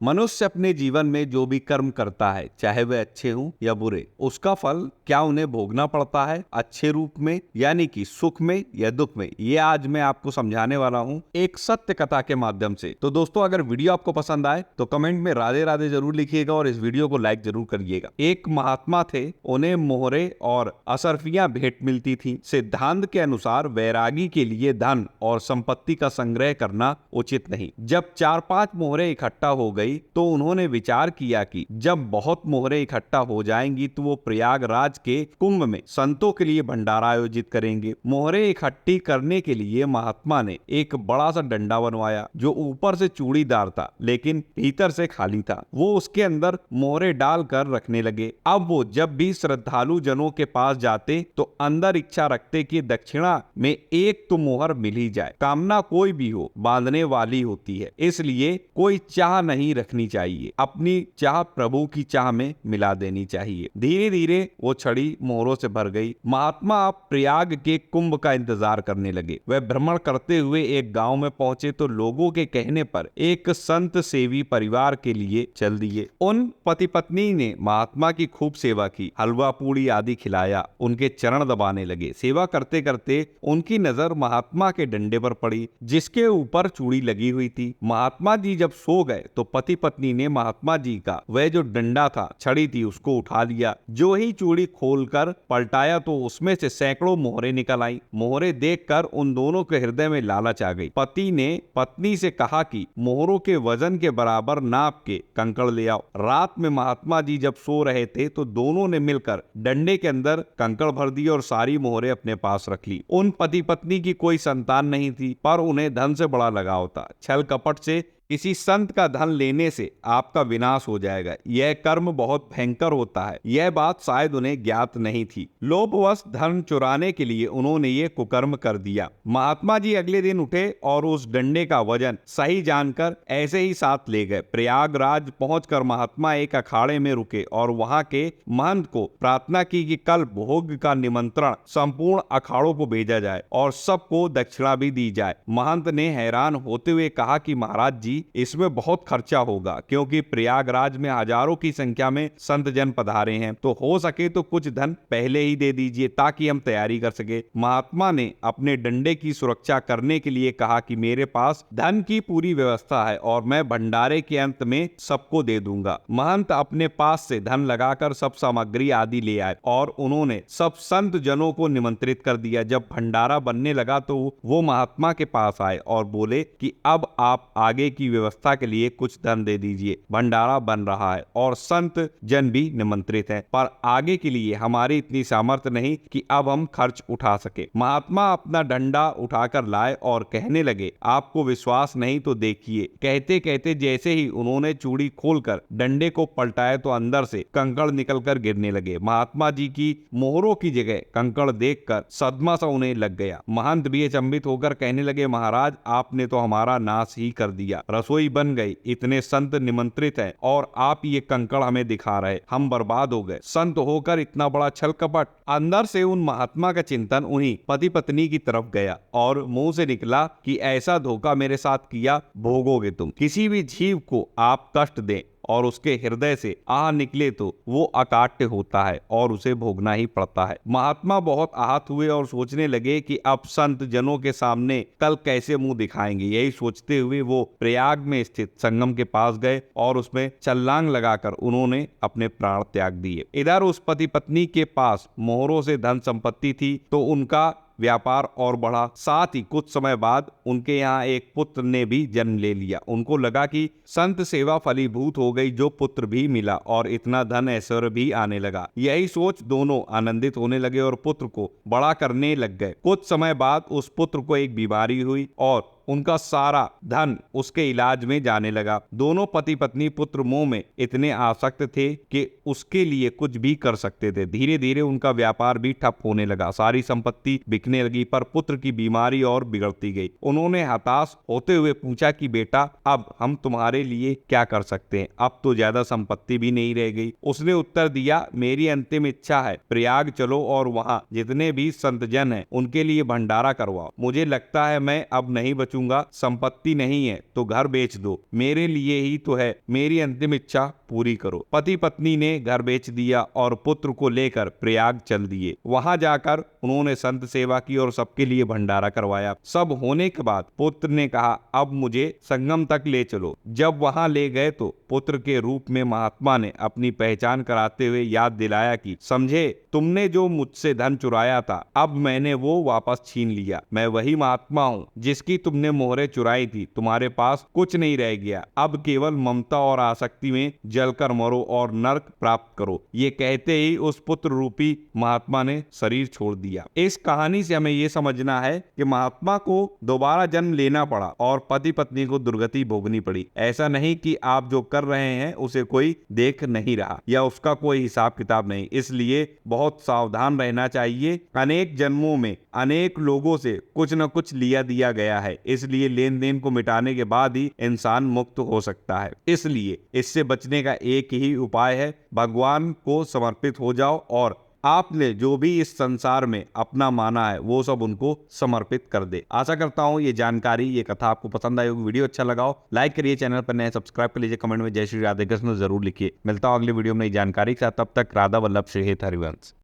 मनुष्य अपने जीवन में जो भी कर्म करता है, चाहे वे अच्छे हों या बुरे, उसका फल क्या उन्हें भोगना पड़ता है, अच्छे रूप में यानी कि सुख में या दुख में, ये आज मैं आपको समझाने वाला हूँ एक सत्य कथा के माध्यम से। तो दोस्तों, अगर वीडियो आपको पसंद आए तो कमेंट में राधे राधे जरूर लिखिएगा और इस वीडियो को लाइक जरूर करिएगा। एक महात्मा थे, उन्हें मोहरे और असरफियां भेंट मिलती थी। सिद्धांत के अनुसार वैरागी के लिए धन और संपत्ति का संग्रह करना उचित नहीं। जब 4-5 मोहरे इकट्ठा हो गई तो उन्होंने विचार किया कि जब बहुत मोहरे इकट्ठा हो जाएंगी तो वो प्रयागराज के कुंभ में संतों के लिए भंडारा आयोजित करेंगे। मोहरे इकट्ठी करने के लिए महात्मा ने एक बड़ा सा डंडा बनवाया जो ऊपर से चूड़ीदार था लेकिन भीतर से खाली था। वो उसके अंदर मोहरे डालकर रखने लगे। अब वो जब भी श्रद्धालु जनों के पास जाते तो अंदर इच्छा रखते कि दक्षिणा में एक तो मोहर मिल ही जाए। कामना कोई भी हो, बांधने वाली होती है, इसलिए कोई चाह नहीं रखनी चाहिए, अपनी चाह प्रभु की चाह में मिला देनी चाहिए। धीरे धीरे वो छड़ी मोहरों से भर गई। महात्मा अब प्रयाग के कुंभ का इंतजार करने लगे। वह भ्रमण करते हुए एक गांव में पहुंचे तो लोगों के कहने पर एक संत सेवी परिवार के लिए चल दिए। उन पति पत्नी ने महात्मा की खूब सेवा की, हलवा पूड़ी आदि खिलाया, उनके चरण दबाने लगे। सेवा करते करते उनकी नजर महात्मा के डंडे पर पड़ी जिसके ऊपर चूड़ी लगी हुई थी। महात्मा जी जब सो गए तो पति पत्नी ने महात्मा जी का वह जो डंडा था, छड़ी थी, उसको उठा लिया। जो ही चूड़ी खोलकर पलटाया तो उसमें से सैकड़ों मोहरे निकल आई। मोहरे देखकर उन दोनों के हृदय में लालच आ गई। पति ने पत्नी से कहा कि मोहरों के वजन के बराबर नाप के कंकड़ ले आओ। रात में महात्मा जी जब सो रहे थे तो दोनों ने मिलकर डंडे के अंदर कंकड़ भर दिए और सारी मोहरे अपने पास रख ली। उन पति पत्नी की कोई संतान नहीं थी पर उन्हें धन से बड़ा लगाव था। छल कपट से किसी संत का धन लेने से आपका विनाश हो जाएगा, यह कर्म बहुत भयंकर होता है। यह बात शायद उन्हें ज्ञात नहीं थी। लोभवश धन चुराने के लिए उन्होंने ये कुकर्म कर दिया। महात्मा जी अगले दिन उठे और उस डंडे का वजन सही जानकर ऐसे ही साथ ले गए। प्रयागराज पहुंचकर महात्मा एक अखाड़े में रुके और वहां के महंत को प्रार्थना की कि कल भोग का निमंत्रण संपूर्ण अखाड़ों को भेजा जाए और सबको दक्षिणा भी दी जाए। महंत ने हैरान होते हुए कहा कि महाराज जी, इसमें बहुत खर्चा होगा क्योंकि प्रयागराज में हजारों की संख्या में संत जन पधारे हैं, तो हो सके तो कुछ धन पहले ही दे दीजिए ताकि हम तैयारी कर सके। महात्मा ने अपने डंडे की सुरक्षा करने के लिए कहा कि मेरे पास धन की पूरी व्यवस्था है और मैं भंडारे के अंत में सबको दे दूंगा। महंत अपने पास से धन लगाकर सब सामग्री आदि ले आए और उन्होंने सब संत जनों को निमंत्रित कर दिया। जब भंडारा बनने लगा तो वो महात्मा के पास आए और बोले कि अब आप आगे की व्यवस्था के लिए कुछ धन दे दीजिए। भंडारा बन रहा है और संत जन भी निमंत्रित हैं, पर आगे के लिए हमारी इतनी सामर्थ्य नहीं कि अब हम खर्च उठा सके। महात्मा अपना डंडा उठाकर लाए और कहने लगे, आपको विश्वास नहीं तो देखिए। कहते कहते जैसे ही उन्होंने चूड़ी खोलकर डंडे को पलटाया तो अंदर से कंकड़ निकलकर गिरने लगे। महात्मा जी की मोहरों की जगह कंकड़ देखकर सदमा सा उन्हें लग गया। महंत भी अचंभित होकर कहने लगे, महाराज आपने तो हमारा नाश ही कर दिया। रसोई बन गई, इतने संत निमंत्रित हैं और आप ये कंकड़ हमें दिखा रहे, हम बर्बाद हो गए। संत होकर इतना बड़ा छल कपट। अंदर से उन महात्मा का चिंतन उन्हीं पति पत्नी की तरफ गया और मुंह से निकला कि ऐसा धोखा मेरे साथ किया, भोगोगे तुम। किसी भी जीव को आप कष्ट दें और उसके हृदय से आह निकले तो वो अकाट्य होता है और उसे भोगना ही पड़ता है। महात्मा बहुत आहत हुए और सोचने लगे कि अब संत जनों के सामने कल कैसे मुंह दिखाएंगे। यही सोचते हुए वो प्रयाग में स्थित संगम के पास गए और उसमें छलांग लगाकर उन्होंने अपने प्राण त्याग दिए। इधर उस पति पत्नी के पास मोहरों से धन संपत्ति थी तो उनका व्यापार और बढ़ा। साथ ही कुछ समय बाद उनके यहाँ एक पुत्र ने भी जन्म ले लिया। उनको लगा कि संत सेवा फलीभूत हो गई, जो पुत्र भी मिला और इतना धन ऐश्वर्य भी आने लगा। यही सोच दोनों आनंदित होने लगे और पुत्र को बड़ा करने लग गए। कुछ समय बाद उस पुत्र को एक बीमारी हुई और उनका सारा धन उसके इलाज में जाने लगा। दोनों पति पत्नी पुत्र मोह में इतने आसक्त थे कि उसके लिए कुछ भी कर सकते थे। धीरे धीरे उनका व्यापार भी ठप होने लगा, सारी संपत्ति बिकने लगी, पर पुत्र की बीमारी और बिगड़ती गई। उन्होंने हताश होते हुए पूछा कि बेटा, अब हम तुम्हारे लिए क्या कर सकते हैं? अब तो ज्यादा संपत्ति भी नहीं रह गई। उसने उत्तर दिया, मेरी अंतिम इच्छा है, प्रयाग चलो और वहां जितने भी संत जन हैं उनके लिए भंडारा करवाओ। मुझे लगता है मैं अब नहीं बचूंगा बचूंगा, संपत्ति नहीं है तो घर बेच दो, मेरे लिए ही तो है, मेरी अंतिम इच्छा पूरी करो। पति पत्नी ने घर बेच दिया और पुत्र को लेकर प्रयाग चल दिए। वहां जाकर उन्होंने संत सेवा की और सबके लिए भंडारा करवाया। सब होने के बाद पुत्र ने कहा, अब मुझे संगम तक ले चलो। जब वहां ले गए तो पुत्र के रूप में महात्मा ने अपनी पहचान कराते हुए याद दिलाया कि समझे, तुमने जो मुझसे धन चुराया था, अब मैंने वो वापस छीन लिया। मैं वही महात्मा हूँ जिसकी तुमने मोहरें चुराई थी। तुम्हारे पास कुछ नहीं रह गया, अब केवल ममता और आसक्ति में जलकर मरो और नरक प्राप्त करो। ये कहते ही उस पुत्र रूपी महात्मा ने शरीर छोड़ दिया। इस कहानी से हमें ये समझना है कि महात्मा को दोबारा जन्म लेना पड़ा और पति पत्नी को दुर्गति भोगनी पड़ी। ऐसा नहीं कि आप जो कर रहे हैं उसे कोई देख नहीं रहा या उसका कोई हिसाब किताब नहीं। इसलिए बहुत सावधान रहना चाहिए। अनेक जन्मों में अनेक लोगों से कुछ न कुछ लिया दिया गया है, इसलिए लेन देन को मिटाने के बाद ही इंसान मुक्त हो सकता है। इसलिए इससे बचने का एक ही उपाय है, भगवान को समर्पित हो जाओ और आपने जो भी इस संसार में अपना माना है वो सब उनको समर्पित कर दे। आशा करता हूँ ये जानकारी, ये कथा आपको पसंद आई होगी। वीडियो अच्छा लगा हो लाइक करिए, चैनल पर नए सब्सक्राइब कर लीजिए, कमेंट में जय श्री राधे कृष्ण जरूर लिखिए। मिलता हूँ अगली वीडियो में नई जानकारी के साथ, तब तक राधा वल्लभ श्री हरिवंश।